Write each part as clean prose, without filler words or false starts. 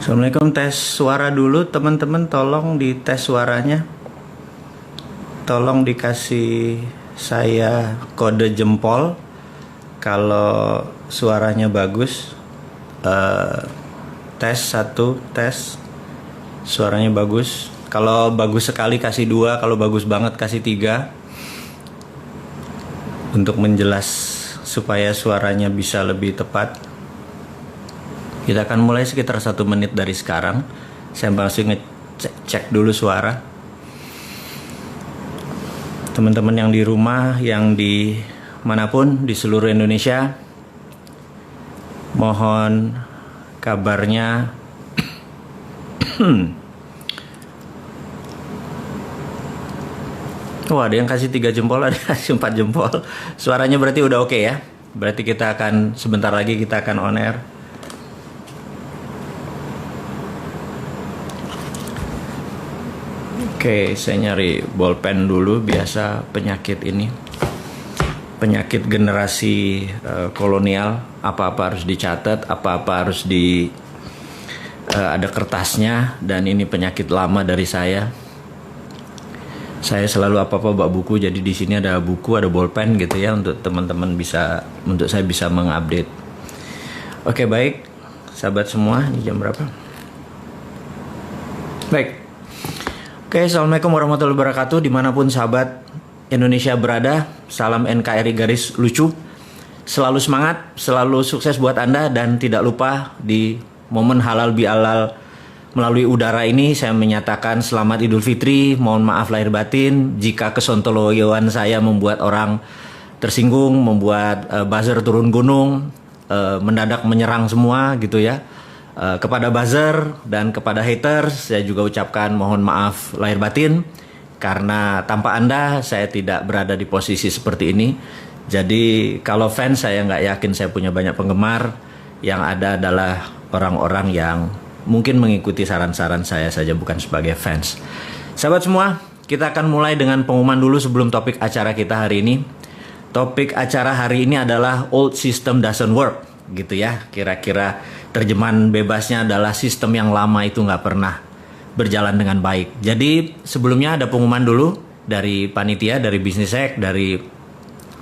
Assalamualaikum, tes suara dulu teman-teman, tolong dites suaranya. Tolong dikasih saya kode jempol kalau suaranya bagus. Tes 1, tes suaranya bagus. Kalau bagus sekali kasih 2, kalau bagus banget kasih 3. Untuk menjelas supaya suaranya bisa lebih tepat. Kita akan mulai sekitar 1 menit dari sekarang. Saya masih ngecek dulu suara. Teman-teman yang di rumah, yang di manapun di seluruh Indonesia, mohon kabarnya. Wah, ada yang kasih 3 jempol, ada yang kasih 4 jempol. Suaranya berarti udah oke ya. Berarti kita akan sebentar lagi kita akan on air. Oke, saya nyari bolpen dulu. Biasa penyakit ini, penyakit generasi kolonial. Apa-apa harus dicatat, apa-apa harus ada kertasnya. Dan ini penyakit lama dari saya. Saya selalu apa-apa bawa buku. Jadi di sini ada buku, ada bolpen gitu ya, untuk teman-teman untuk saya bisa mengupdate. Oke, baik, sahabat semua. Ini jam berapa? Baik. Oke, Assalamualaikum warahmatullahi wabarakatuh. Dimanapun sahabat Indonesia berada, salam NKRI garis lucu. Selalu semangat, selalu sukses buat Anda. Dan tidak lupa di momen halal bihalal melalui udara ini, saya menyatakan selamat Idul Fitri. Mohon maaf lahir batin jika kesontoloyoan saya membuat orang tersinggung, membuat buzzer turun gunung, mendadak menyerang semua gitu ya. Kepada buzzer dan kepada haters, saya juga ucapkan mohon maaf lahir batin, karena tanpa Anda saya tidak berada di posisi seperti ini. Jadi kalau fans, saya nggak yakin saya punya banyak penggemar. Yang ada adalah orang-orang yang mungkin mengikuti saran-saran saya saja, bukan sebagai fans. Sahabat semua, kita akan mulai dengan pengumuman dulu sebelum topik acara kita hari ini. Topik acara hari ini adalah Old System Doesn't Work, gitu ya. Kira-kira terjemahan bebasnya adalah sistem yang lama itu nggak pernah berjalan dengan baik. Jadi sebelumnya ada pengumuman dulu dari panitia, dari Business Hack, dari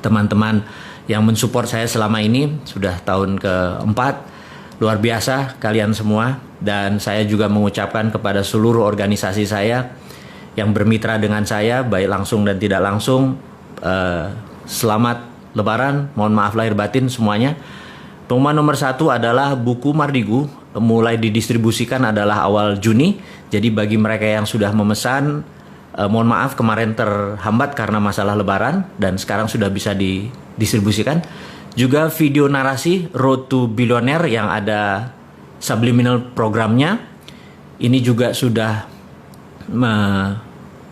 teman-teman yang mensupport saya selama ini. Sudah tahun keempat. Luar biasa kalian semua. Dan saya juga mengucapkan kepada seluruh organisasi saya yang bermitra dengan saya, baik langsung dan tidak langsung, selamat Lebaran, mohon maaf lahir batin semuanya. Pengumuman nomor 1 adalah buku Mardigu mulai didistribusikan adalah awal Juni. Jadi bagi mereka yang sudah memesan, mohon maaf kemarin terhambat karena masalah Lebaran, dan sekarang sudah bisa didistribusikan. Juga video narasi Road to Billionaire yang ada subliminal programnya, ini juga sudah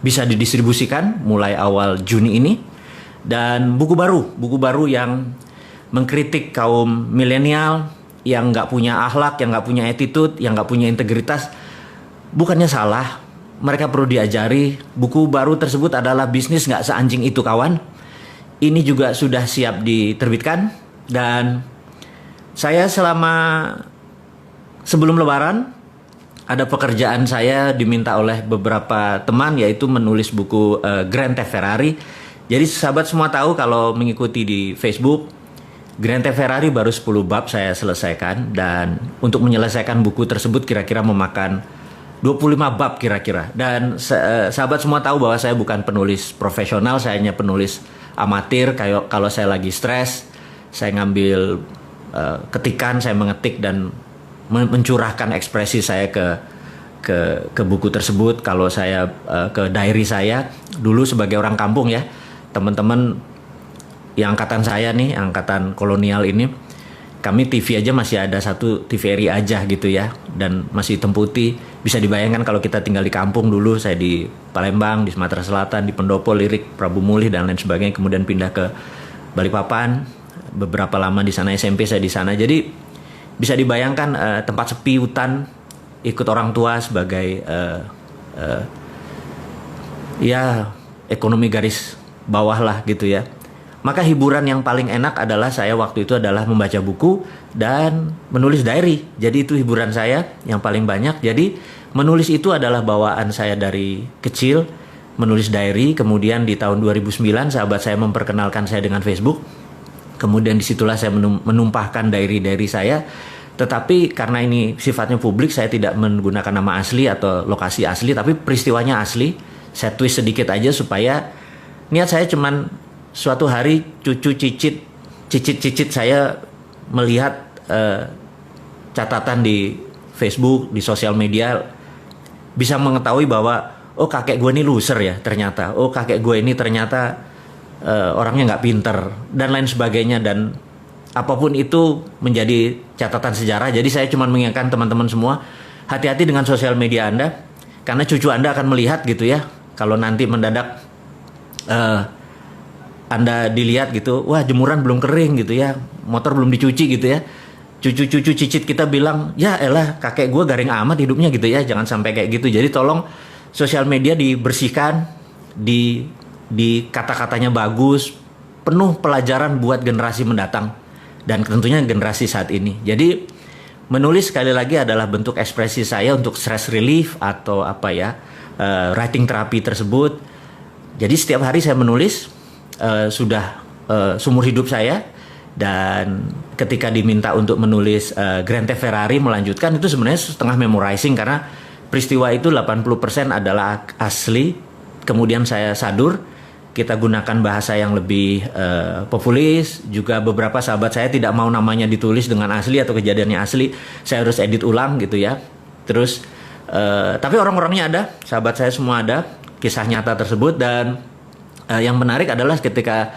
bisa didistribusikan mulai awal Juni ini. Dan buku baru yang mengkritik kaum milenial yang nggak punya akhlak, yang nggak punya attitude, yang nggak punya integritas. Bukannya salah, mereka perlu diajari. Buku baru tersebut adalah Bisnis Nggak Seanjing Itu Kawan. Ini juga sudah siap diterbitkan. Dan saya sebelum Lebaran, ada pekerjaan saya diminta oleh beberapa teman, yaitu menulis buku Grand Theft Ferrari. Jadi sahabat semua tahu kalau mengikuti di Facebook, Grand Theft Ferrari baru 10 bab saya selesaikan. Dan untuk menyelesaikan buku tersebut kira-kira memakan 25 bab kira-kira. Dan sahabat semua tahu bahwa saya bukan penulis profesional, saya hanya penulis amatir. Kalau saya lagi stres, saya ngambil ketikan, saya mengetik dan mencurahkan ekspresi saya ke buku tersebut. Kalau saya ke diary saya dulu sebagai orang kampung ya, teman-teman yang angkatan saya nih, angkatan kolonial ini, kami TV aja masih ada satu TVRI aja gitu ya, dan masih hitam putih. Bisa dibayangkan kalau kita tinggal di kampung dulu. Saya di Palembang, di Sumatera Selatan, di Pendopo, Lirik, Prabu Mulih dan lain sebagainya. Kemudian pindah ke Balikpapan, beberapa lama di sana, SMP saya di sana. Jadi bisa dibayangkan tempat sepi, hutan, ikut orang tua sebagai ya ekonomi garis bawah lah gitu ya. Maka hiburan yang paling enak adalah saya waktu itu adalah membaca buku dan menulis diary. Jadi itu hiburan saya yang paling banyak. Jadi menulis itu adalah bawaan saya dari kecil, menulis diary. Kemudian di tahun 2009 sahabat saya memperkenalkan saya dengan Facebook. Kemudian disitulah saya menumpahkan diary-diary saya. Tetapi karena ini sifatnya publik, saya tidak menggunakan nama asli atau lokasi asli, tapi peristiwanya asli. Saya twist sedikit aja supaya niat saya cuman suatu hari cucu cicit saya melihat catatan di Facebook, di sosial media, bisa mengetahui bahwa oh kakek gue ini loser ya ternyata, oh kakek gue ini ternyata orangnya nggak pinter dan lain sebagainya, dan apapun itu menjadi catatan sejarah. Jadi saya cuma mengingatkan teman-teman semua, hati-hati dengan sosial media Anda, karena cucu Anda akan melihat gitu ya, kalau nanti mendadak Anda dilihat gitu, wah jemuran belum kering gitu ya, motor belum dicuci gitu ya. Cucu-cucu cicit kita bilang, ya elah kakek gue garing amat hidupnya gitu ya. Jangan sampai kayak gitu. Jadi tolong sosial media dibersihkan, di kata-katanya bagus, penuh pelajaran buat generasi mendatang dan tentunya generasi saat ini. Jadi menulis sekali lagi adalah bentuk ekspresi saya untuk stress relief atau apa ya, writing therapy tersebut. Jadi setiap hari saya menulis. Sudah seumur hidup saya, dan ketika diminta untuk menulis Grand Theft Ferrari melanjutkan, itu sebenarnya setengah memorizing karena peristiwa itu 80% adalah asli. Kemudian saya sadur, kita gunakan bahasa yang lebih populis. Juga beberapa sahabat saya tidak mau namanya ditulis dengan asli atau kejadiannya asli, saya harus edit ulang gitu ya. Terus tapi orang-orangnya ada, sahabat saya semua ada kisah nyata tersebut. Dan yang menarik adalah ketika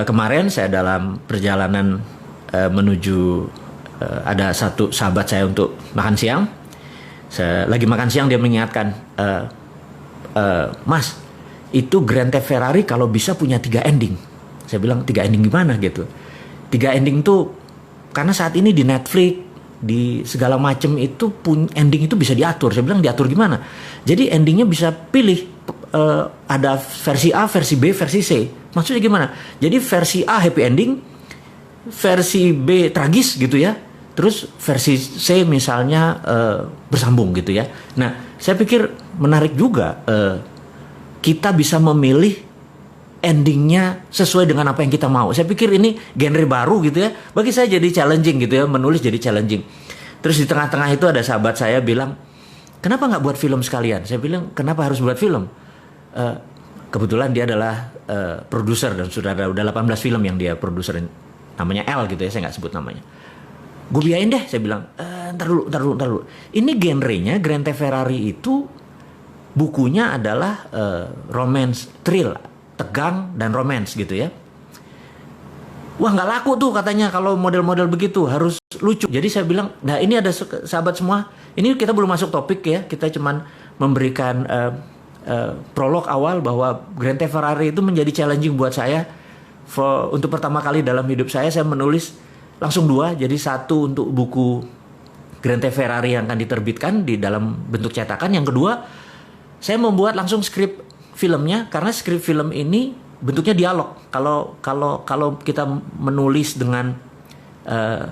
kemarin saya dalam perjalanan menuju ada satu sahabat saya untuk makan siang. Saya lagi makan siang, dia mengingatkan, Mas, itu Grand Theft Ferrari kalau bisa punya 3 ending. Saya bilang 3 ending gimana gitu. 3 ending tuh karena saat ini di Netflix, di segala macam itu ending itu bisa diatur. Saya bilang diatur gimana? Jadi endingnya bisa pilih. Ada versi A, versi B, versi C. Maksudnya gimana? Jadi versi A happy ending, versi B tragis gitu ya. Terus versi C misalnya bersambung gitu ya. Nah, saya pikir menarik juga kita bisa memilih endingnya sesuai dengan apa yang kita mau. Saya pikir ini genre baru gitu ya. Bagi saya jadi challenging gitu ya, menulis jadi challenging. Terus di tengah-tengah itu ada sahabat saya bilang, kenapa nggak buat film sekalian? Saya bilang, kenapa harus buat film? Kebetulan dia adalah produser dan sudah ada 18 film yang dia produserin, namanya L gitu ya, saya nggak sebut namanya. Gue biayain deh, saya bilang, ntar dulu. Ini genrenya Grand Theft Ferrari itu bukunya adalah romance, thrill, tegang dan romance gitu ya. Wah nggak laku tuh katanya kalau model-model begitu, harus lucu. Jadi saya bilang, nah ini ada sahabat semua, ini kita belum masuk topik ya, kita cuman memberikan prolog awal bahwa Grand Theft Ferrari itu menjadi challenging buat saya. Untuk pertama kali dalam hidup saya menulis langsung 2. Jadi 1 untuk buku Grand Theft Ferrari yang akan diterbitkan di dalam bentuk cetakan. Yang kedua, saya membuat langsung skrip filmnya, karena skrip film ini bentuknya dialog. Kalau kita menulis dengan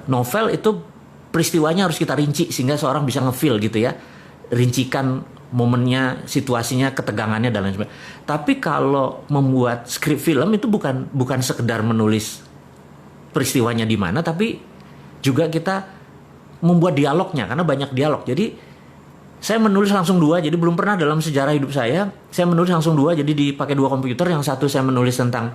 novel itu peristiwanya harus kita rinci sehingga seorang bisa ngefeel gitu ya, rincikan momennya, situasinya, ketegangannya dan lain sebagainya. Tapi kalau membuat skrip film itu bukan sekedar menulis peristiwanya di mana, tapi juga kita membuat dialognya, karena banyak dialog. Jadi saya menulis langsung 2, jadi belum pernah dalam sejarah hidup saya menulis langsung 2, jadi dipakai 2 komputer. Yang satu saya menulis tentang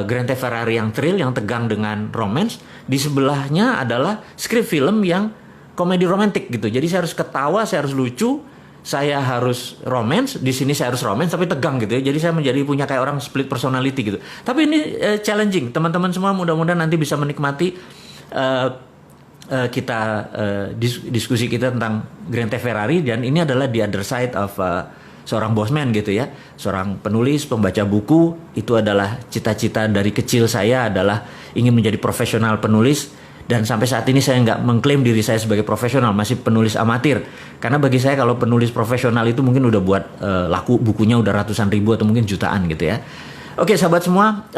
Grand Theft Ferrari yang thrill, yang tegang dengan romance. Di sebelahnya adalah skrip film yang komedi romantik gitu. Jadi saya harus ketawa, saya harus lucu, saya harus romance, di sini saya harus romance tapi tegang gitu ya. Jadi saya menjadi punya kayak orang split personality gitu. Tapi ini challenging. Teman-teman semua mudah-mudahan nanti bisa menikmati kita diskusi kita tentang Grand Theft Ferrari, dan ini adalah the other side of seorang bosman gitu ya. Seorang penulis, pembaca buku, itu adalah cita-cita dari kecil saya adalah ingin menjadi profesional penulis. Dan sampai saat ini saya nggak mengklaim diri saya sebagai profesional, masih penulis amatir. Karena bagi saya kalau penulis profesional itu mungkin udah buat laku bukunya udah ratusan ribu atau mungkin jutaan gitu ya. Oke, sahabat semua,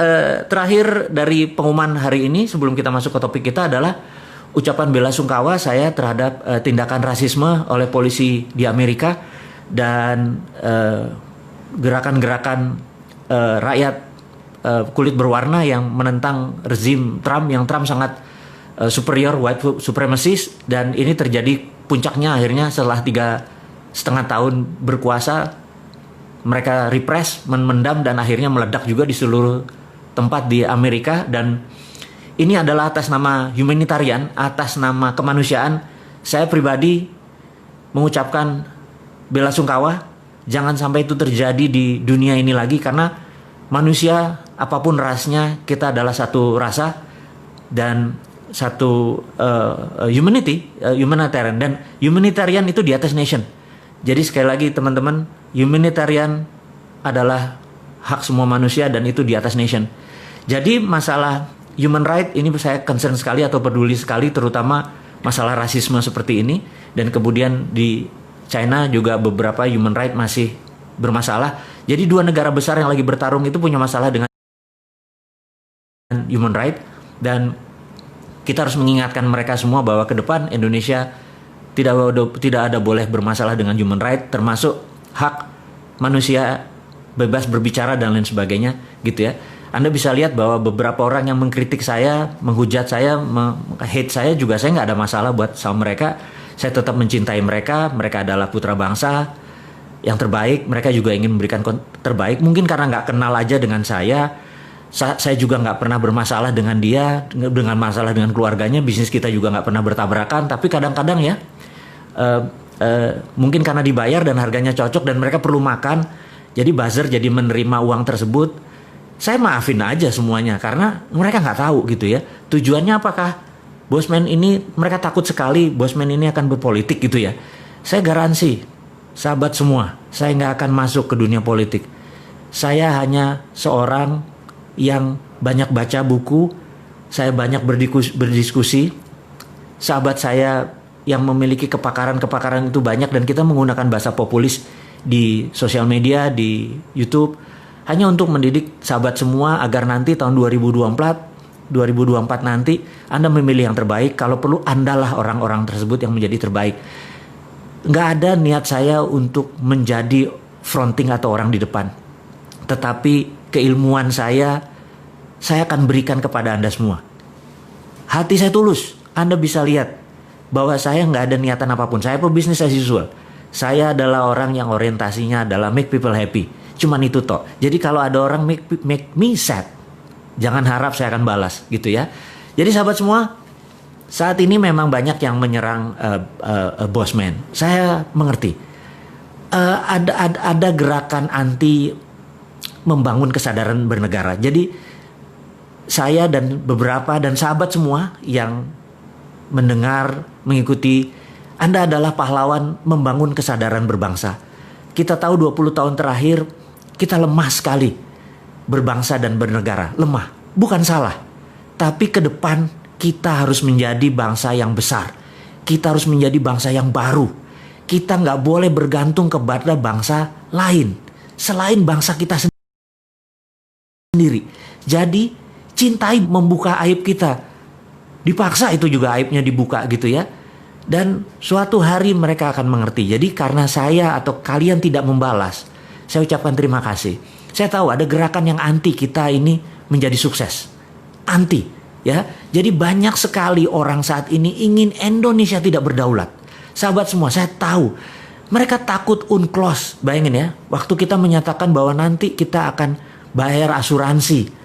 terakhir dari pengumuman hari ini sebelum kita masuk ke topik kita adalah ucapan bela sungkawa saya terhadap tindakan rasisme oleh polisi di Amerika dan gerakan-gerakan rakyat kulit berwarna yang menentang rezim Trump, yang Trump sangat superior white supremacist, dan ini terjadi puncaknya akhirnya setelah 3,5 tahun berkuasa. Mereka repress, memendam, dan akhirnya meledak juga di seluruh tempat di Amerika. Dan ini adalah atas nama humanitarian, atas nama kemanusiaan. Saya pribadi mengucapkan bela sungkawa. Jangan sampai itu terjadi di dunia ini lagi, karena manusia apapun rasnya, kita adalah satu rasa dan satu humanitarian, dan humanitarian itu di atas nation. Jadi sekali lagi teman-teman, humanitarian adalah hak semua manusia dan itu di atas nation. Jadi masalah human right ini saya concern sekali atau peduli sekali, terutama masalah rasisme seperti ini. Dan kemudian di China juga beberapa human right masih bermasalah. Jadi dua negara besar yang lagi bertarung itu punya masalah dengan human right, dan kita harus mengingatkan mereka semua bahwa ke depan Indonesia tidak ada boleh bermasalah dengan human right, termasuk hak manusia bebas berbicara dan lain sebagainya gitu ya. Anda bisa lihat bahwa beberapa orang yang mengkritik saya, menghujat saya, hate saya juga, saya nggak ada masalah buat sama mereka. Saya tetap mencintai mereka. Mereka adalah putra bangsa yang terbaik. Mereka juga ingin memberikan terbaik. Mungkin karena nggak kenal aja dengan saya juga nggak pernah bermasalah dengan dia, dengan masalah dengan keluarganya, bisnis kita juga nggak pernah bertabrakan. Tapi kadang-kadang ya, mungkin karena dibayar dan harganya cocok dan mereka perlu makan, jadi buzzer, jadi menerima uang tersebut. Saya maafin aja semuanya karena mereka nggak tahu gitu ya. Tujuannya apakah Bosman ini, mereka takut sekali Bosman ini akan berpolitik gitu ya. Saya garansi, sahabat semua, saya nggak akan masuk ke dunia politik. Saya hanya seorang yang banyak baca buku, saya banyak berdiskusi. Sahabat saya yang memiliki kepakaran itu banyak, dan kita menggunakan bahasa populis di sosial media, di YouTube, hanya untuk mendidik sahabat semua agar nanti tahun 2024 nanti Anda memilih yang terbaik. Kalau perlu Andalah orang-orang tersebut yang menjadi terbaik. Nggak ada niat saya untuk menjadi fronting atau orang di depan, tetapi keilmuan saya akan berikan kepada Anda semua. Hati saya tulus. Anda bisa lihat bahwa saya nggak ada niatan apapun. Saya pebisnis as usual. Saya adalah orang yang orientasinya adalah make people happy. Cuman itu toh. Jadi kalau ada orang make me sad, jangan harap saya akan balas gitu ya. Jadi sahabat semua, saat ini memang banyak yang menyerang Bosman. Saya mengerti. Ada gerakan anti membangun kesadaran bernegara. Jadi saya dan beberapa dan sahabat semua yang mendengar, mengikuti, Anda adalah pahlawan membangun kesadaran berbangsa. Kita tahu 20 tahun terakhir kita lemah sekali berbangsa dan bernegara. Lemah, bukan salah. Tapi ke depan kita harus menjadi bangsa yang besar. Kita harus menjadi bangsa yang baru. Kita nggak boleh bergantung kepada bangsa lain selain bangsa kita sendiri. Jadi cintai membuka aib kita. Dipaksa itu juga aibnya dibuka gitu ya. Dan suatu hari mereka akan mengerti. Jadi karena saya atau kalian tidak membalas, saya ucapkan terima kasih. Saya tahu ada gerakan yang anti kita ini menjadi sukses. Anti ya. Jadi banyak sekali orang saat ini ingin Indonesia tidak berdaulat. Sahabat semua, saya tahu mereka takut UNCLOS. Bayangin ya, waktu kita menyatakan bahwa nanti kita akan bayar asuransi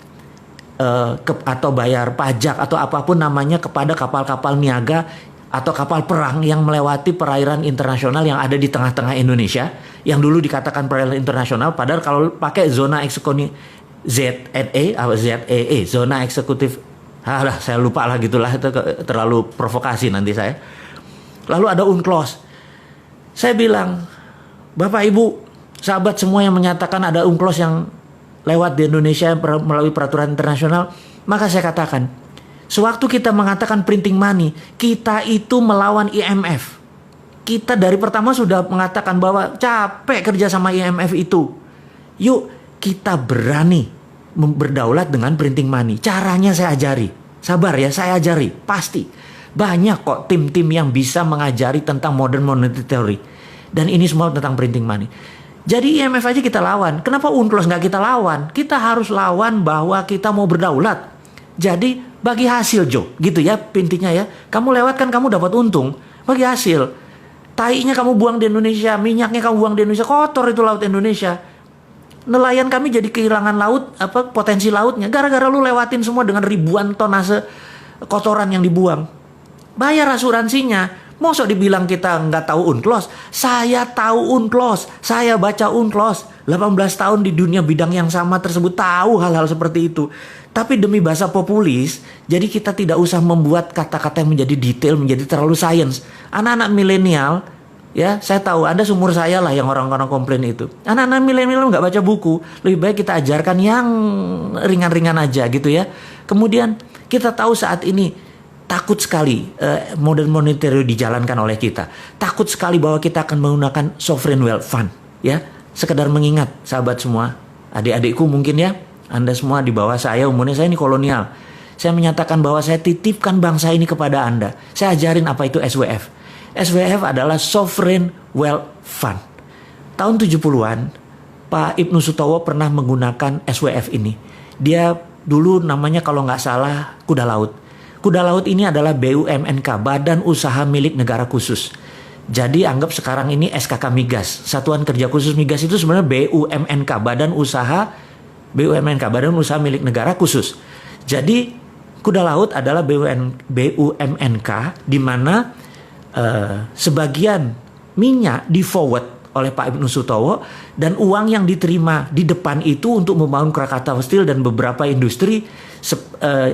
atau bayar pajak atau apapun namanya kepada kapal-kapal niaga atau kapal perang yang melewati perairan internasional yang ada di tengah-tengah Indonesia, yang dulu dikatakan perairan internasional, padahal kalau pakai zona eksekutif ZEE, zona eksekutif, saya lupa lah gitulah, itu terlalu provokasi nanti saya. Lalu ada UNCLOS. Saya bilang, Bapak Ibu, sahabat semua yang menyatakan ada UNCLOS yang lewat di Indonesia melalui peraturan internasional, maka saya katakan, sewaktu kita mengatakan printing money, kita itu melawan IMF. Kita dari pertama sudah mengatakan bahwa capek kerja sama IMF itu. Yuk kita berani berdaulat dengan printing money. Caranya saya ajari. Sabar ya, saya ajari. Pasti. Banyak kok tim-tim yang bisa mengajari tentang modern monetary theory. Dan ini semua tentang printing money. Jadi IMF aja kita lawan. Kenapa UNCLOS nggak kita lawan? Kita harus lawan bahwa kita mau berdaulat. Jadi bagi hasil, Jo. Gitu ya intinya ya. Kamu lewat kan kamu dapat untung. Bagi hasil. Tainya kamu buang di Indonesia. Minyaknya kamu buang di Indonesia. Kotor itu laut Indonesia. Nelayan kami jadi kehilangan laut, potensi lautnya. Gara-gara lu lewatin semua dengan ribuan tonase kotoran yang dibuang. Bayar asuransinya. Mosok dibilang kita nggak tahu UNCLOS? Saya tahu UNCLOS. Saya baca UNCLOS. 18 tahun di dunia bidang yang sama tersebut, tahu hal-hal seperti itu. Tapi demi bahasa populis, jadi kita tidak usah membuat kata-kata yang menjadi detail, menjadi terlalu sains. Anak-anak milenial, ya saya tahu Anda seumur saya lah yang orang-orang komplain itu. Anak-anak milenial nggak baca buku. Lebih baik kita ajarkan yang ringan-ringan aja gitu ya. Kemudian kita tahu saat ini takut sekali modern monetary dijalankan oleh kita. Takut sekali bahwa kita akan menggunakan sovereign wealth fund. Ya, sekedar mengingat sahabat semua, adik-adikku mungkin ya, Anda semua di bawah saya, umurnya saya ini kolonial. Saya menyatakan bahwa saya titipkan bangsa ini kepada Anda. Saya ajarin apa itu SWF. SWF adalah sovereign wealth fund. Tahun 70-an, Pak Ibnu Sutowo pernah menggunakan SWF ini. Dia dulu namanya kalau nggak salah Kuda Laut. Kuda Laut ini adalah BUMNK, Badan Usaha Milik Negara Khusus. Jadi anggap sekarang ini SKK Migas, Satuan Kerja Khusus Migas itu sebenarnya BUMNK, Badan Usaha Milik Negara Khusus. Jadi Kuda Laut adalah BUMNK di mana sebagian minyak di forward oleh Pak Ibnu Sutowo dan uang yang diterima di depan itu untuk membangun Krakatau Steel dan beberapa industri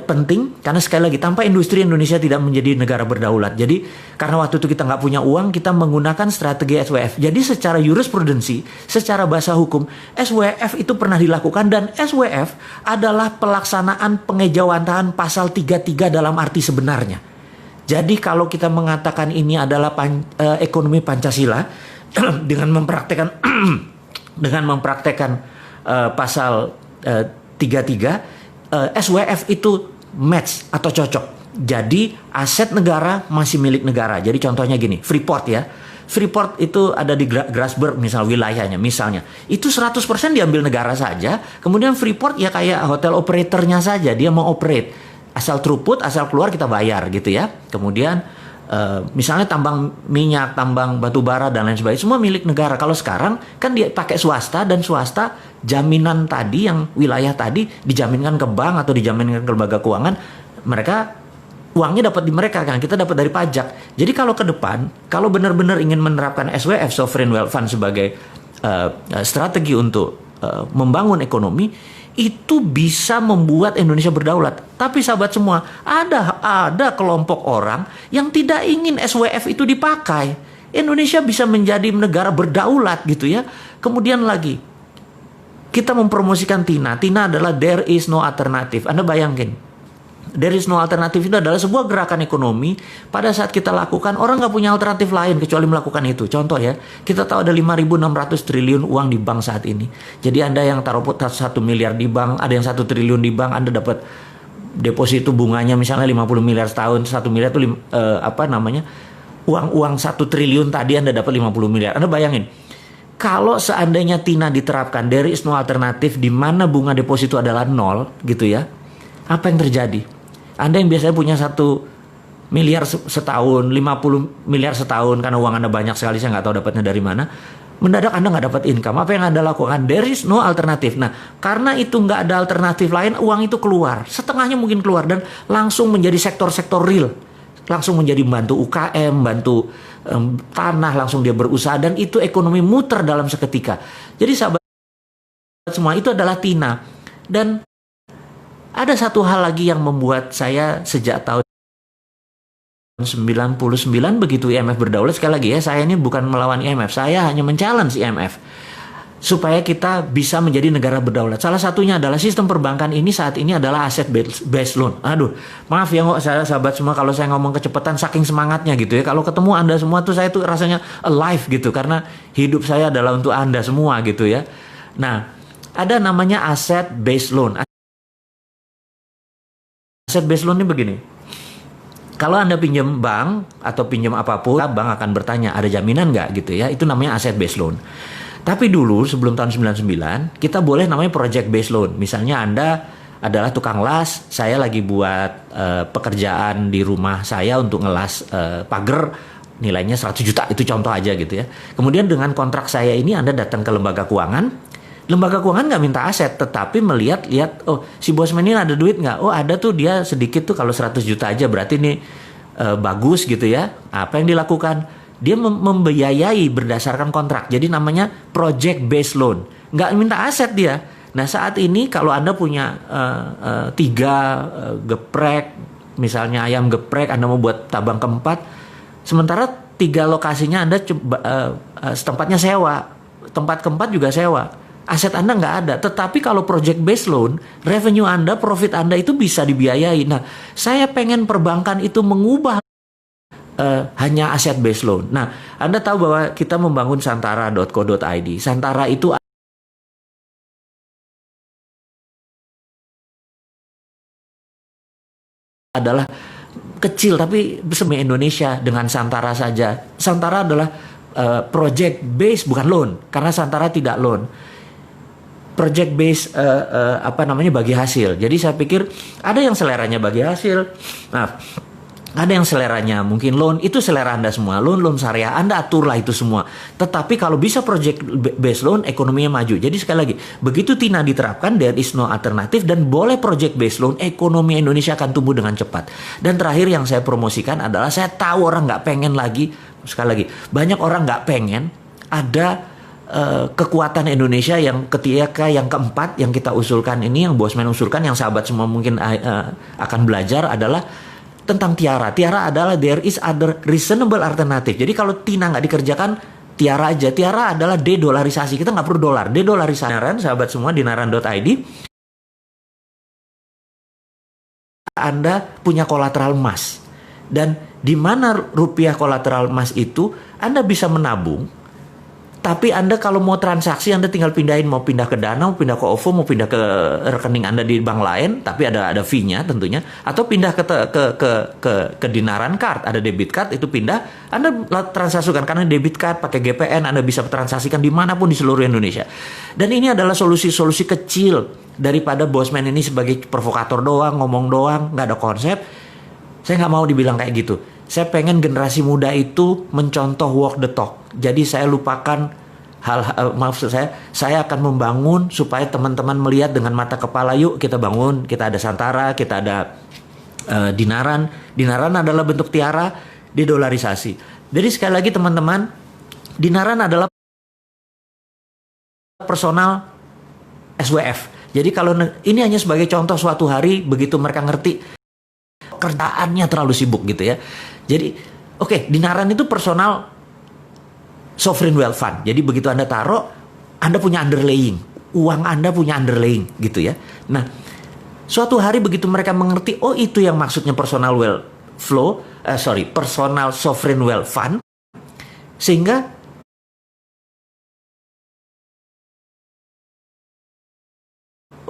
penting, karena sekali lagi tanpa industri Indonesia tidak menjadi negara berdaulat. Jadi karena waktu itu kita nggak punya uang, kita menggunakan strategi SWF. Jadi secara jurisprudensi, secara bahasa hukum, SWF itu pernah dilakukan dan SWF adalah pelaksanaan pengejawantahan pasal 33 dalam arti sebenarnya. Jadi kalau kita mengatakan ini adalah ekonomi Pancasila dengan mempraktekkan pasal 33, SWF itu match atau cocok. Jadi aset negara masih milik negara. Jadi contohnya gini, Freeport ya. Freeport itu ada di Grasberg misal wilayahnya misalnya. Itu 100% diambil negara saja. Kemudian Freeport ya kayak hotel operatornya saja. Dia mau operate. Asal throughput, asal keluar kita bayar gitu ya. Kemudian misalnya tambang minyak, tambang batu bara dan lain sebagainya semua milik negara. Kalau sekarang kan dia pakai swasta dan swasta jaminan tadi yang wilayah tadi dijaminkan ke bank atau dijaminkan ke lembaga keuangan, mereka uangnya dapat di mereka kan, kita dapat dari pajak. Jadi kalau ke depan kalau benar-benar ingin menerapkan SWF sovereign wealth fund sebagai strategi untuk membangun ekonomi, itu bisa membuat Indonesia berdaulat. Tapi sahabat semua, ada kelompok orang yang tidak ingin SWF itu dipakai. Indonesia bisa menjadi negara berdaulat gitu ya. Kemudian lagi, kita mempromosikan TINA. TINA adalah there is no alternative. Anda bayangin, there is no alternative itu adalah sebuah gerakan ekonomi. Pada saat kita lakukan, orang nggak punya alternatif lain kecuali melakukan itu. Contoh ya, kita tahu ada 5.600 triliun uang di bank saat ini. Jadi Anda yang taruh 1 miliar di bank, ada yang 1 triliun di bank, Anda dapat deposito bunganya misalnya 50 miliar setahun. 1 miliar itu uang 1 triliun tadi Anda dapat 50 miliar. Anda bayangin, kalau seandainya TINA diterapkan, there is no alternative, di mana bunga deposito adalah 0 gitu ya, apa yang terjadi? Anda yang biasanya punya 1 miliar setahun, 50 miliar setahun, karena uang Anda banyak sekali, saya nggak tahu dapatnya dari mana, mendadak Anda nggak dapat income. Apa yang Anda lakukan? There is no alternative. Nah, karena itu nggak ada alternatif lain, uang itu keluar. Setengahnya mungkin keluar dan langsung menjadi sektor-sektor real. Langsung menjadi bantu UKM, bantu tanah, langsung dia berusaha. Dan itu ekonomi muter dalam seketika. Jadi sahabat semua, itu adalah TINA. Dan ada satu hal lagi yang membuat saya sejak tahun 99 begitu IMF berdaulat, sekali lagi ya, saya ini bukan melawan IMF, saya hanya men-challenge IMF supaya kita bisa menjadi negara berdaulat. Salah satunya adalah sistem perbankan ini saat ini adalah asset based loan. Aduh, maaf ya saya sahabat semua kalau saya ngomong kecepatan saking semangatnya gitu ya. Kalau ketemu Anda semua tuh saya tuh rasanya alive gitu, karena hidup saya adalah untuk Anda semua gitu ya. Nah, ada namanya asset based loan. Asset based loan ini begini. Kalau Anda pinjam bank atau pinjam apapun, bank akan bertanya, ada jaminan nggak gitu ya. Itu namanya asset based loan. Tapi dulu sebelum tahun 99, kita boleh namanya project based loan. Misalnya Anda adalah tukang las, saya lagi buat pekerjaan di rumah saya untuk ngelas pagar, nilainya 100 juta, itu contoh aja gitu ya. Kemudian dengan kontrak saya ini Anda datang ke lembaga keuangan nggak minta aset, tetapi melihat, oh si bosman ini ada duit nggak? Oh ada tuh, dia sedikit tuh, kalau 100 juta aja berarti ini bagus gitu ya. Apa yang dilakukan? Dia membiayai berdasarkan kontrak. Jadi namanya project based loan. Nggak minta aset dia. Nah saat ini kalau Anda punya 3 geprek, misalnya ayam geprek, Anda mau buat tabang keempat, sementara 3 lokasinya Anda tempatnya sewa, tempat keempat juga sewa. Aset Anda nggak ada, tetapi kalau project based loan, revenue Anda, profit Anda itu bisa dibiayai. Nah, saya pengen perbankan itu mengubah hanya aset based loan. Nah, Anda tahu bahwa kita membangun santara.co.id. Santara itu adalah kecil, tapi semua Indonesia dengan Santara saja. Santara adalah project based, bukan loan, karena Santara tidak loan. Project based bagi hasil. Jadi saya pikir ada yang seleranya bagi hasil. Nah, ada yang seleranya mungkin loan, itu selera Anda semua. Loan syariah, Anda aturlah itu semua. Tetapi kalau bisa project based loan, ekonominya maju. Jadi sekali lagi, begitu TINA diterapkan, there is no alternatif, dan boleh project based loan, ekonomi Indonesia akan tumbuh dengan cepat. Dan terakhir yang saya promosikan adalah, saya tahu orang nggak pengen lagi, sekali lagi, banyak orang nggak pengen ada kekuatan Indonesia yang ketika yang keempat yang kita usulkan ini, yang bosman usulkan, yang sahabat semua mungkin akan belajar, adalah tentang tiara. Tiara adalah there is other reasonable alternative. Jadi kalau TINA nggak dikerjakan, tiara aja. Tiara adalah de-dolarisasi. Kita nggak perlu dolar. De-dolarisasi. Sahabat semua di naran.id, Anda punya kolateral emas. Dan di mana rupiah kolateral emas itu, Anda bisa menabung. Tapi Anda kalau mau transaksi, Anda tinggal pindahin, mau pindah ke Dana, mau pindah ke OVO, mau pindah ke rekening Anda di bank lain, tapi ada fee-nya tentunya, atau pindah ke Dinaran Card, ada debit card, itu pindah, Anda transaksikan karena debit card pakai GPN, Anda bisa transaksikan dimanapun di seluruh Indonesia. Dan ini adalah solusi-solusi kecil daripada bosman ini sebagai provokator doang, ngomong doang, nggak ada konsep. Saya nggak mau dibilang kayak gitu. Saya pengen generasi muda itu mencontoh walk the talk. Jadi saya lupakan maksud saya akan membangun supaya teman-teman melihat dengan mata kepala, yuk kita bangun, kita ada Santara, kita ada Dinaran. Dinaran adalah bentuk tiara, dedolarisasi. Jadi sekali lagi teman-teman, Dinaran adalah personal SWF. Jadi kalau ini hanya sebagai contoh, suatu hari begitu mereka ngerti kerjaannya terlalu sibuk gitu ya. Jadi oke, Dinaran itu personal sovereign wealth fund. Jadi begitu Anda taruh, Anda punya underlying, uang Anda punya underlying gitu ya. Nah, suatu hari begitu mereka mengerti, oh itu yang maksudnya personal personal sovereign wealth fund, sehingga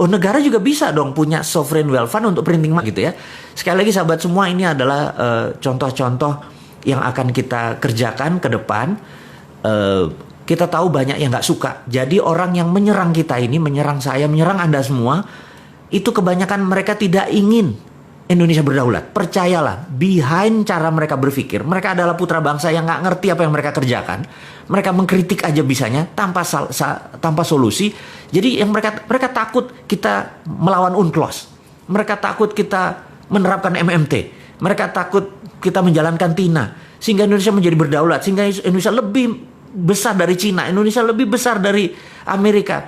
negara juga bisa dong punya sovereign wealth fund untuk printing money gitu ya. Sekali lagi sahabat semua, ini adalah contoh-contoh yang akan kita kerjakan ke depan. Kita tahu banyak yang nggak suka. Jadi orang yang menyerang kita ini, menyerang saya, menyerang Anda semua, itu kebanyakan mereka tidak ingin Indonesia berdaulat. Percayalah, behind cara mereka berpikir, mereka adalah putra bangsa yang nggak ngerti apa yang mereka kerjakan. Mereka mengkritik aja bisanya tanpa solusi. Jadi yang mereka takut kita melawan UNCLOS. Mereka takut kita menerapkan MMT. Mereka takut kita menjalankan TINA. Sehingga Indonesia menjadi berdaulat. Sehingga Indonesia lebih besar dari Cina. Indonesia lebih besar dari Amerika.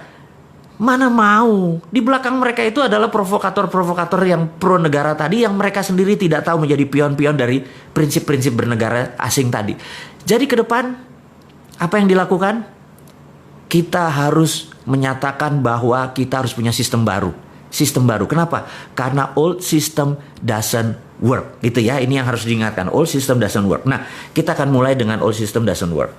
Mana mau. Di belakang mereka itu adalah provokator-provokator yang pro negara tadi, yang mereka sendiri tidak tahu menjadi pion-pion dari prinsip-prinsip bernegara asing tadi. Jadi ke depan, apa yang dilakukan? Kita harus menyatakan bahwa kita harus punya sistem baru. Sistem baru. Kenapa? Karena old system doesn't work. Gitu ya, ini yang harus diingatkan. Old system doesn't work. Nah, kita akan mulai dengan old system doesn't work.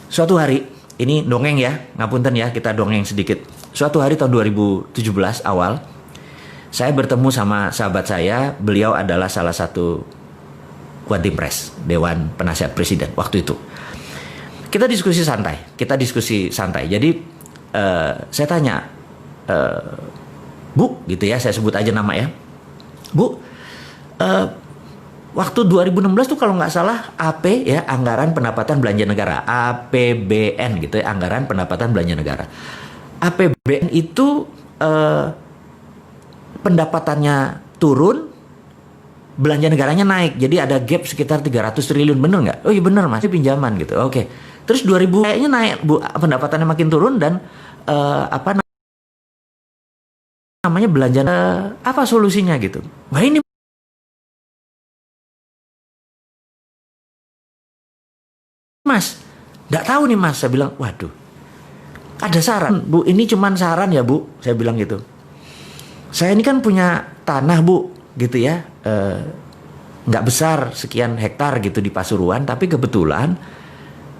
Suatu hari, ini dongeng ya, ngapunten ya, kita dongeng sedikit. Suatu hari tahun 2017 awal, saya bertemu sama sahabat saya, beliau adalah salah satu One Team Press, Dewan Penasihat Presiden waktu itu. Kita diskusi santai. Jadi saya tanya, Bu, gitu ya, saya sebut aja nama ya. Bu, waktu 2016 tuh kalau nggak salah AP ya, Anggaran Pendapatan Belanja Negara, APBN gitu ya, Anggaran Pendapatan Belanja Negara. APBN itu pendapatannya turun, belanja negaranya naik. Jadi ada gap sekitar 300 triliun, bener nggak? Oh iya bener Mas, pinjaman gitu. Oke. Terus 2000 kayaknya naik, Bu, pendapatannya makin turun dan apa namanya belanja, apa solusinya gitu. Wah ini Mas, nggak tahu nih Mas. Saya bilang, waduh, ada saran Bu, ini cuman saran ya Bu, saya bilang gitu. Saya ini kan punya tanah Bu, gitu ya, nggak besar, sekian hektar gitu di Pasuruan, tapi kebetulan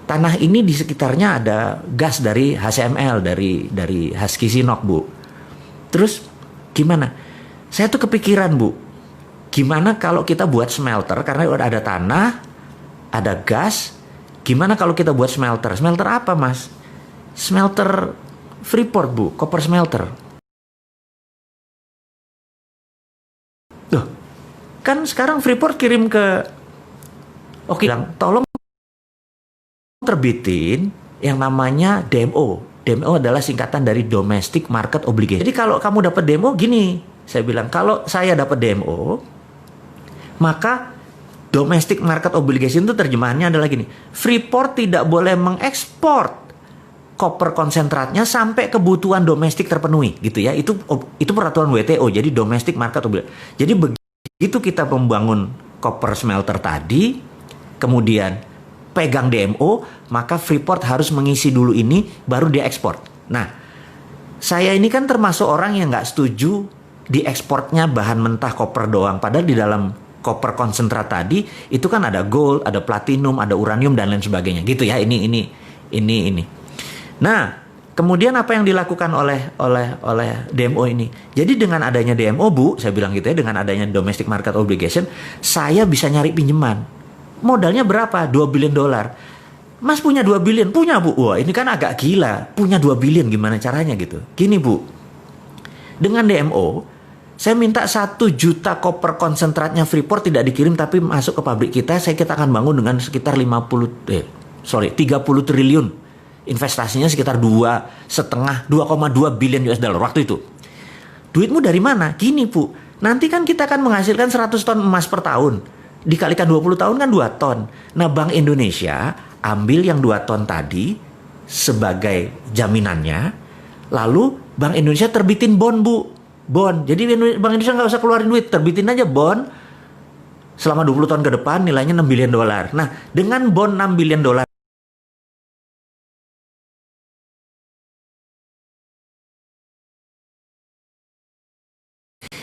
tanah ini di sekitarnya ada gas dari HCML, dari Husky Sinok Bu. Terus gimana? Saya tuh kepikiran Bu, gimana kalau kita buat smelter, karena udah ada tanah, ada gas, gimana kalau kita buat smelter? Smelter apa Mas? Smelter Freeport Bu, copper smelter. Loh, kan sekarang Freeport kirim ke, oke, tolong terbitin yang namanya DMO. DMO adalah singkatan dari Domestic Market Obligation. Jadi kalau kamu dapat DMO gini, saya bilang, kalau saya dapat DMO, maka Domestic Market Obligation itu terjemahannya adalah gini, Freeport tidak boleh mengekspor koper konsentratnya sampai kebutuhan domestik terpenuhi, gitu ya. Itu peraturan WTO, jadi Domestic Market Obligation. Jadi begitu kita membangun koper smelter tadi, kemudian pegang DMO, maka Freeport harus mengisi dulu ini, baru dia ekspor. Nah, saya ini kan termasuk orang yang nggak setuju diekspornya bahan mentah koper doang, padahal di dalam koper konsentrat tadi itu kan ada gold, ada platinum, ada uranium dan lain sebagainya, gitu ya. Ini. Nah, kemudian apa yang dilakukan oleh DMO ini? Jadi dengan adanya DMO Bu, saya bilang gitu ya, dengan adanya Domestic Market Obligation, saya bisa nyari pinjaman. Modalnya berapa? 2 billion dolar. Mas punya 2 billion? Punya Bu. Wah ini kan agak gila. Punya 2 billion gimana caranya gitu? Gini Bu, dengan DMO, saya minta 1 juta koper konsentratnya Freeport tidak dikirim tapi masuk ke pabrik kita akan bangun dengan sekitar 30 triliun. Investasinya sekitar 2,2 billion US dollar waktu itu. Duitmu dari mana? Gini Bu, nanti kan kita akan menghasilkan 100 ton emas per tahun. Dikalikan 20 tahun kan 2 ton. Nah Bank Indonesia ambil yang 2 ton tadi sebagai jaminannya. Lalu Bank Indonesia terbitin bond Bu. Bond. Jadi Bank Indonesia nggak usah keluarin duit. Terbitin aja bond. Selama 20 tahun ke depan nilainya 6 billion dolar. Nah dengan bond 6 billion dolar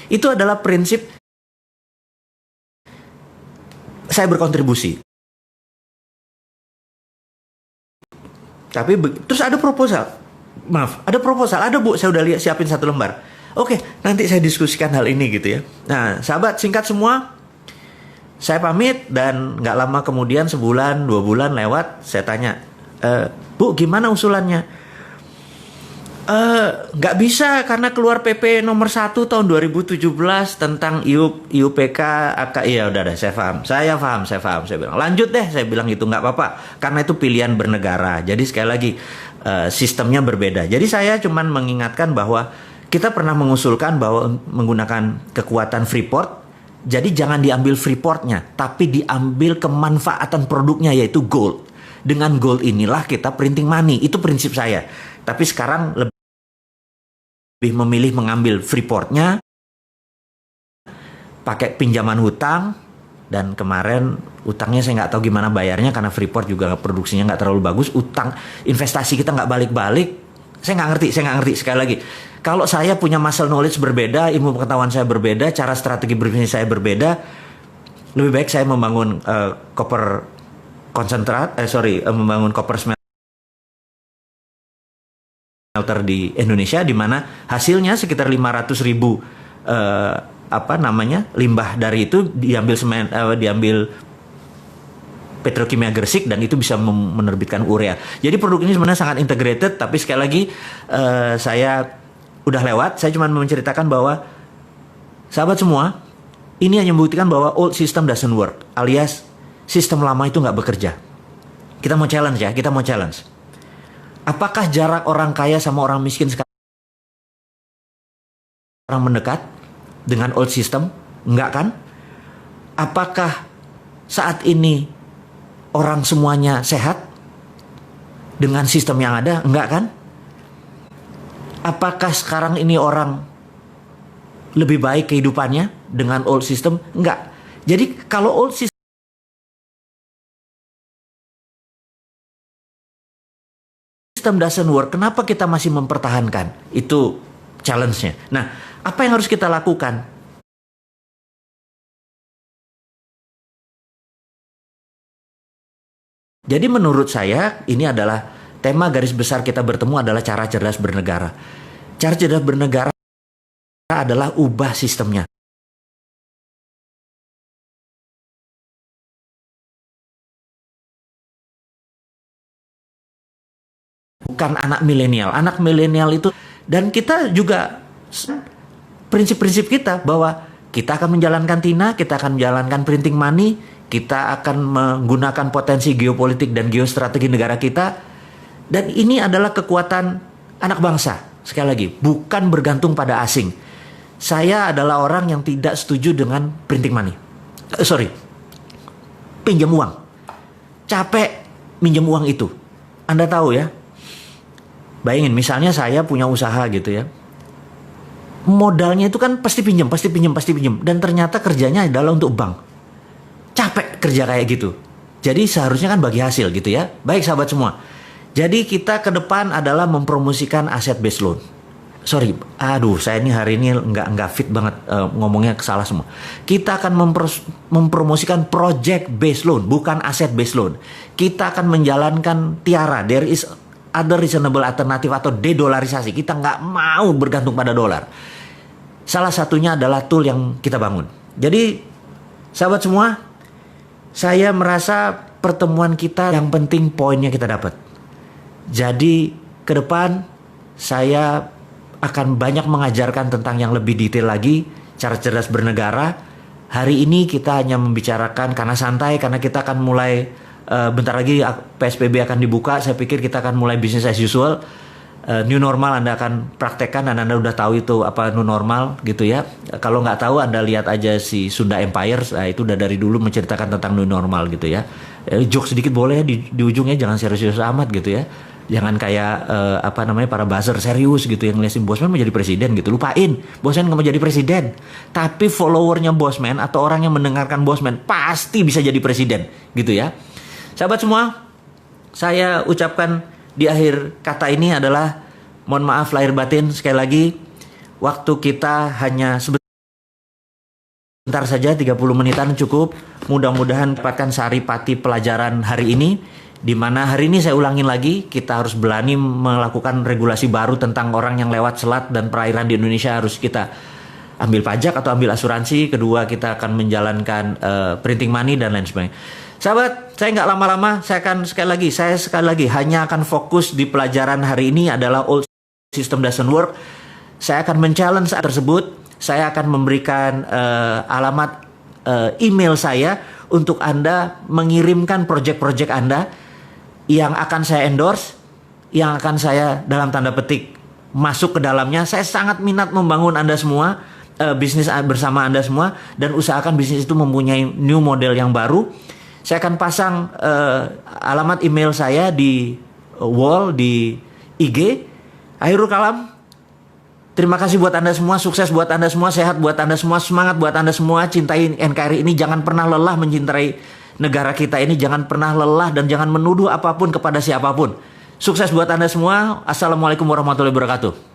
itu adalah prinsip saya berkontribusi. Tapi terus ada proposal. Ada Bu, saya udah siapin 1 lembar. Oke, nanti saya diskusikan hal ini gitu ya. Nah, sahabat, singkat semua, saya pamit dan nggak lama kemudian, sebulan, 2 bulan lewat, saya tanya, Bu, gimana usulannya? Nggak bisa karena keluar PP nomor 1 tahun 2017 tentang IUPK ya udah saya paham saya bilang lanjut deh, saya bilang gitu, nggak apa-apa karena itu pilihan bernegara, jadi sekali lagi sistemnya berbeda. Jadi saya cuman mengingatkan bahwa kita pernah mengusulkan bahwa menggunakan kekuatan Freeport, jadi jangan diambil Freeportnya tapi diambil kemanfaatan produknya yaitu gold. Dengan gold inilah kita printing money, itu prinsip saya. Tapi sekarang lebih memilih mengambil Freeportnya, pakai pinjaman hutang, dan kemarin utangnya saya nggak tahu gimana bayarnya karena Freeport juga produksinya nggak terlalu bagus. Utang investasi kita nggak balik-balik. Saya nggak ngerti sekali lagi. Kalau saya punya muscle knowledge berbeda, ilmu pengetahuan saya berbeda, cara strategi berbisnis saya berbeda, lebih baik saya membangun copper konsentrat, membangun copper smelter di Indonesia, di mana hasilnya sekitar 500.000 limbah dari itu diambil diambil Petrokimia Gresik, dan itu bisa menerbitkan urea. Jadi produk ini sebenarnya sangat integrated, tapi sekali lagi saya udah lewat. Saya cuma menceritakan bahwa sahabat semua, ini hanya membuktikan bahwa old system doesn't work, alias sistem lama itu nggak bekerja. Kita mau challenge ya, kita mau challenge. Apakah jarak orang kaya sama orang miskin sekarang mendekat dengan old system? Enggak kan? Apakah saat ini orang semuanya sehat dengan sistem yang ada? Enggak kan? Apakah sekarang ini orang lebih baik kehidupannya dengan old system? Enggak. Jadi kalau old system doesn't work, kenapa kita masih mempertahankan? Itu challenge-nya. Nah, apa yang harus kita lakukan? Jadi menurut saya ini adalah tema garis besar kita bertemu adalah cara cerdas bernegara. Cara cerdas bernegara adalah ubah sistemnya. Bukan anak milenial. Anak milenial itu, dan kita juga prinsip-prinsip kita bahwa kita akan menjalankan TINA, kita akan menjalankan printing money, kita akan menggunakan potensi geopolitik dan geostrategi negara kita. Dan ini adalah kekuatan anak bangsa. Sekali lagi, bukan bergantung pada asing. Saya adalah orang yang tidak setuju dengan printing money. Pinjam uang. Capek minjem uang itu. Anda tahu ya. Bayangin, misalnya saya punya usaha gitu ya. Modalnya itu kan pasti pinjam. Dan ternyata kerjanya adalah untuk bank. Capek kerja kayak gitu. Jadi seharusnya kan bagi hasil gitu ya. Baik sahabat semua. Jadi kita ke depan adalah mempromosikan aset based loan. Saya ini hari ini nggak fit banget, ngomongnya salah semua. Kita akan mempromosikan project based loan, bukan aset based loan. Kita akan menjalankan TIARA, there is other reasonable alternative, atau dedolarisasi. Kita nggak mau bergantung pada dolar. Salah satunya adalah tool yang kita bangun. Jadi sahabat semua, saya merasa pertemuan kita yang penting poinnya kita dapat. Jadi ke depan saya akan banyak mengajarkan tentang yang lebih detail lagi, cara cerdas bernegara. Hari ini kita hanya membicarakan karena santai, karena kita akan mulai bentar lagi PSBB akan dibuka. Saya pikir kita akan mulai business as usual. New normal Anda akan praktekkan, dan Anda udah tahu itu apa new normal gitu ya. Kalau nggak tahu, Anda lihat aja si Sunda Empire, itu udah dari dulu menceritakan tentang new normal gitu ya. Joke sedikit boleh ya di ujungnya, jangan serius-serius amat gitu ya. Jangan kayak para buzzer serius gitu yang ngeliatin Bosman mau jadi presiden gitu. Lupain, Bosman nggak mau jadi presiden. Tapi followernya Bosman atau orang yang mendengarkan Bosman pasti bisa jadi presiden gitu ya. Sahabat semua, saya ucapkan di akhir kata ini adalah mohon maaf lahir batin sekali lagi. Waktu kita hanya sebentar saja, 30 menitan cukup. Mudah-mudahan dapatkan saripati pelajaran hari ini. Di mana hari ini saya ulangin lagi, kita harus berani melakukan regulasi baru tentang orang yang lewat selat dan perairan di Indonesia. Harus kita ambil pajak atau ambil asuransi. Kedua, kita akan menjalankan printing money dan lain sebagainya. Sahabat, saya nggak lama-lama, saya sekali lagi hanya akan fokus di pelajaran hari ini adalah old system doesn't work. Saya akan men-challenge tersebut. Saya akan memberikan alamat email saya untuk Anda mengirimkan project-project Anda yang akan saya endorse, yang akan saya dalam tanda petik masuk ke dalamnya. Saya sangat minat membangun Anda semua, bisnis bersama Anda semua, dan usahakan bisnis itu mempunyai new model yang baru. Saya akan pasang alamat email saya di wall, di IG. Akhirul kalam, terima kasih buat Anda semua, sukses buat Anda semua, sehat buat Anda semua, semangat buat Anda semua, cintai NKRI ini, jangan pernah lelah mencintai negara kita ini, jangan pernah lelah dan jangan menuduh apapun kepada siapapun. Sukses buat Anda semua. Assalamualaikum warahmatullahi wabarakatuh.